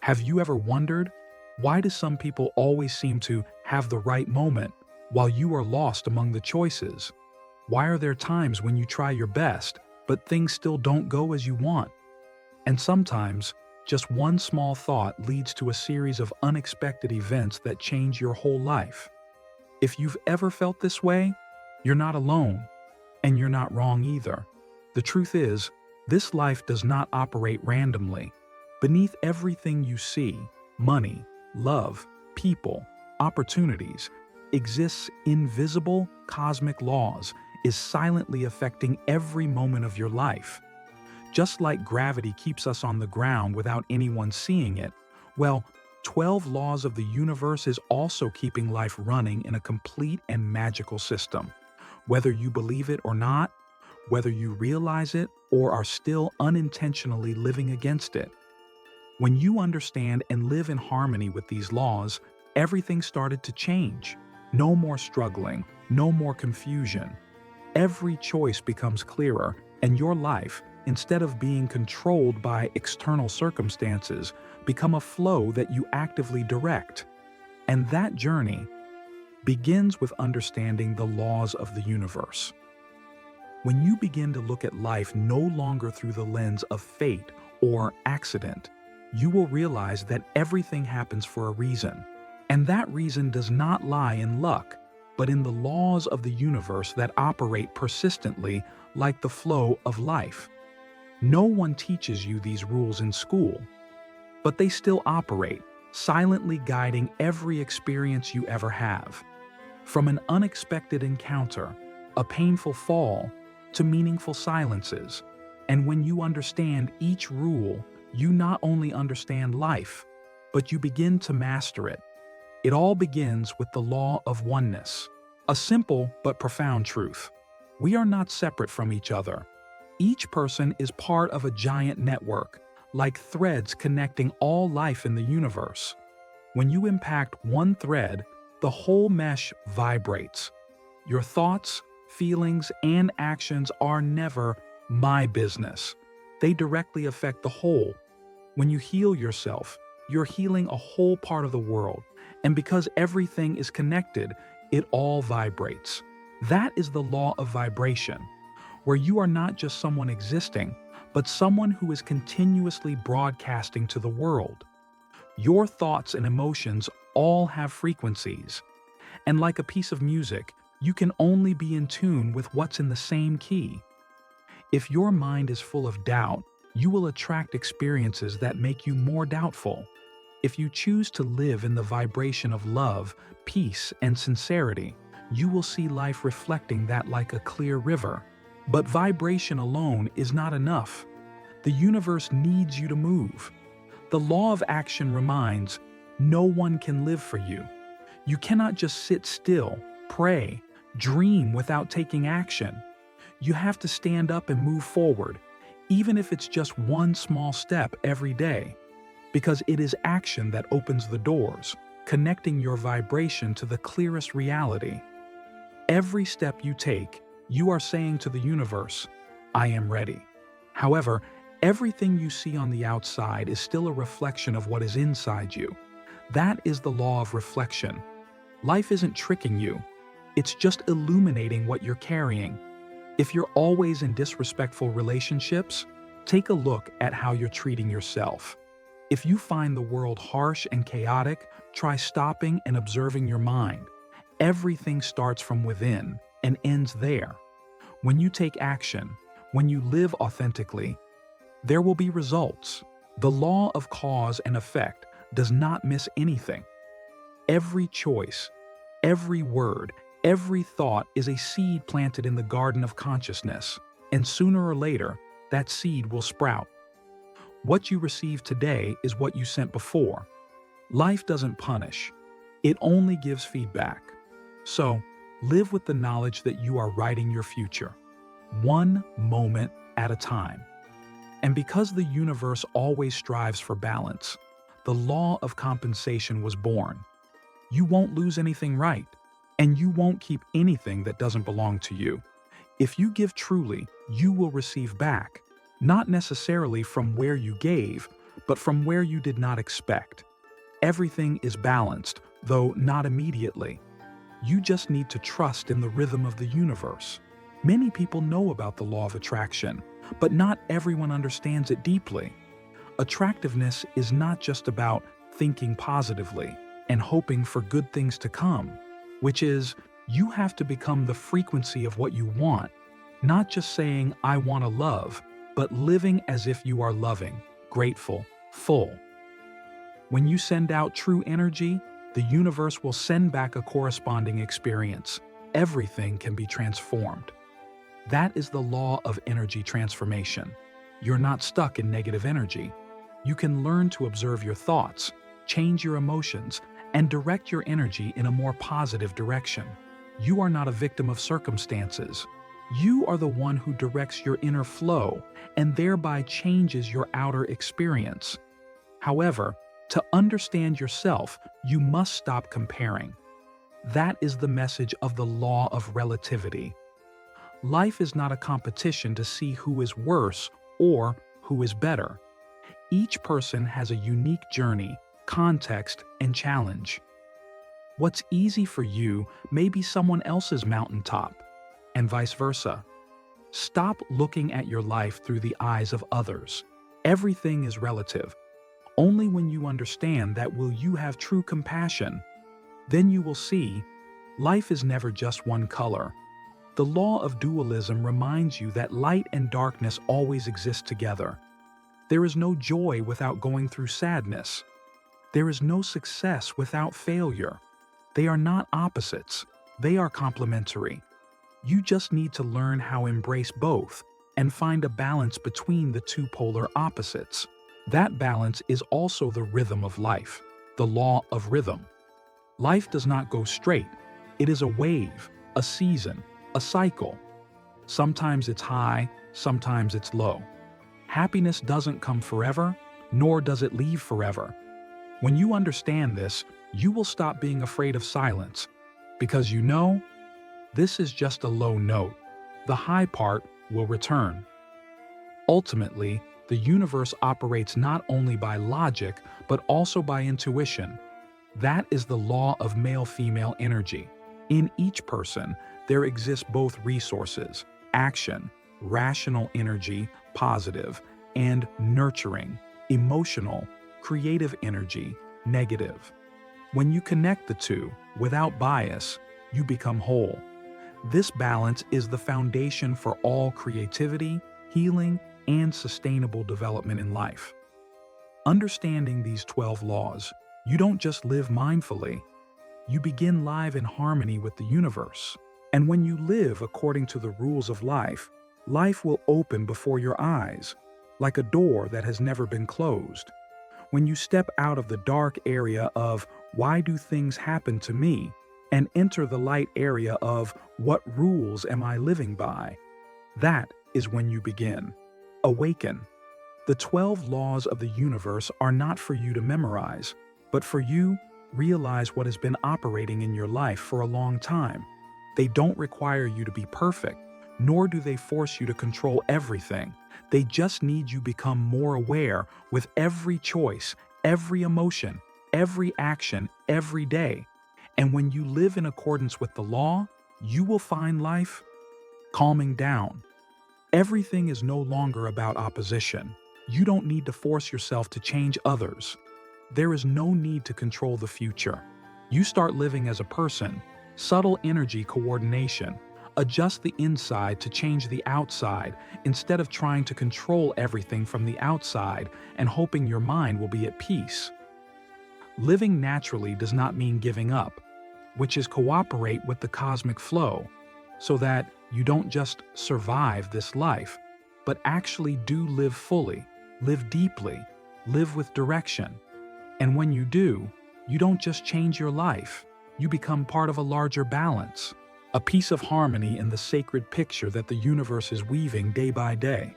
Have you ever wondered, why do some people always seem to have the right moment while you are lost among the choices? Why are there times when you try your best, but things still don't go as you want? And sometimes, just one small thought leads to a series of unexpected events that change your whole life. If you've ever felt this way, you're not alone, and you're not wrong either. The truth is, this life does not operate randomly. Beneath everything you see, money, love, people, opportunities, exists invisible cosmic laws is silently affecting every moment of your life. Just like gravity keeps us on the ground without anyone seeing it, well, 12 laws of the universe is also keeping life running in a complete and magical system. Whether you believe it or not, whether you realize it or are still unintentionally living against it. When you understand and live in harmony with these laws, everything started to change. No more struggling, no more confusion. Every choice becomes clearer, and your life, instead of being controlled by external circumstances, become a flow that you actively direct. And that journey begins with understanding the laws of the universe. When you begin to look at life no longer through the lens of fate or accident, you will realize that everything happens for a reason. And that reason does not lie in luck, but in the laws of the universe that operate persistently like the flow of life. No one teaches you these rules in school, but they still operate, silently guiding every experience you ever have. From an unexpected encounter, a painful fall, to meaningful silences. And when you understand each rule, you not only understand life, but you begin to master it. It all begins with the law of oneness, a simple but profound truth. We are not separate from each other. Each person is part of a giant network, like threads connecting all life in the universe. When you impact one thread, the whole mesh vibrates. Your thoughts, feelings, and actions are never my business. They directly affect the whole. When you heal yourself, you're healing a whole part of the world, and because everything is connected, it all vibrates. That is the law of vibration, where you are not just someone existing, but someone who is continuously broadcasting to the world. Your thoughts and emotions all have frequencies, and like a piece of music, you can only be in tune with what's in the same key. If your mind is full of doubt, you will attract experiences that make you more doubtful. If you choose to live in the vibration of love, peace, and sincerity, you will see life reflecting that like a clear river. But vibration alone is not enough. The universe needs you to move. The law of action reminds, no one can live for you. You cannot just sit still, pray, dream without taking action. You have to stand up and move forward, even if it's just one small step every day, because it is action that opens the doors, connecting your vibration to the clearest reality. Every step you take, you are saying to the universe, I am ready. However, everything you see on the outside is still a reflection of what is inside you. That is the law of reflection. Life isn't tricking you. It's just illuminating what you're carrying. If you're always in disrespectful relationships, take a look at how you're treating yourself. If you find the world harsh and chaotic, try stopping and observing your mind. Everything starts from within and ends there. When you take action, when you live authentically, there will be results. The law of cause and effect does not miss anything. Every choice, every word, every thought is a seed planted in the garden of consciousness, and sooner or later, that seed will sprout. What you receive today is what you sent before. Life doesn't punish. It only gives feedback. So, live with the knowledge that you are writing your future, one moment at a time. And because the universe always strives for balance, the law of compensation was born. You won't lose anything right, and you won't keep anything that doesn't belong to you. If you give truly, you will receive back, not necessarily from where you gave, but from where you did not expect. Everything is balanced, though not immediately. You just need to trust in the rhythm of the universe. Many people know about the law of attraction, but not everyone understands it deeply. Attractiveness is not just about thinking positively and hoping for good things to come, which is, you have to become the frequency of what you want, not just saying, I want to love, but living as if you are loving, grateful, full. When you send out true energy, the universe will send back a corresponding experience. Everything can be transformed. That is the law of energy transformation. You're not stuck in negative energy. You can learn to observe your thoughts, change your emotions, and direct your energy in a more positive direction. You are not a victim of circumstances. You are the one who directs your inner flow and thereby changes your outer experience. However, to understand yourself, you must stop comparing. That is the message of the law of relativity. Life is not a competition to see who is worse or who is better. Each person has a unique journey, context, and challenge. What's easy for you may be someone else's mountaintop, and vice versa. Stop looking at your life through the eyes of others. Everything is relative. Only when you understand that will you have true compassion. Then you will see, life is never just one color. The law of dualism reminds you that light and darkness always exist together. There is no joy without going through sadness. There is no success without failure. They are not opposites. They are complementary. You just need to learn how to embrace both and find a balance between the two polar opposites. That balance is also the rhythm of life, the law of rhythm. Life does not go straight. It is a wave, a season, a cycle. Sometimes it's high, sometimes it's low. Happiness doesn't come forever, nor does it leave forever. When you understand this, you will stop being afraid of silence, because you know, this is just a low note. The high part will return. Ultimately, the universe operates not only by logic, but also by intuition. That is the law of male-female energy. In each person, there exists both resources, action, rational energy, positive, and nurturing, emotional, creative energy, negative. When you connect the two, without bias, you become whole. This balance is the foundation for all creativity, healing, and sustainable development in life. Understanding these 12 laws, you don't just live mindfully, you begin live in harmony with the universe. And when you live according to the rules of life, life will open before your eyes, like a door that has never been closed. When you step out of the dark area of why do things happen to me and enter the light area of what rules am I living by, that is when you begin. Awaken. The 12 laws of the universe are not for you to memorize, but for you realize what has been operating in your life for a long time. They don't require you to be perfect, nor do they force you to control everything. They just need you become more aware with every choice, every emotion, every action, every day. And when you live in accordance with the law, you will find life calming down. Everything is no longer about opposition. You don't need to force yourself to change others. There is no need to control the future. You start living as a person, subtle energy coordination. Adjust the inside to change the outside instead of trying to control everything from the outside and hoping your mind will be at peace. Living naturally does not mean giving up, which is cooperate with the cosmic flow so that you don't just survive this life, but actually do live fully, live deeply, live with direction. And when you do, you don't just change your life, you become part of a larger balance, a piece of harmony in the sacred picture that the universe is weaving day by day.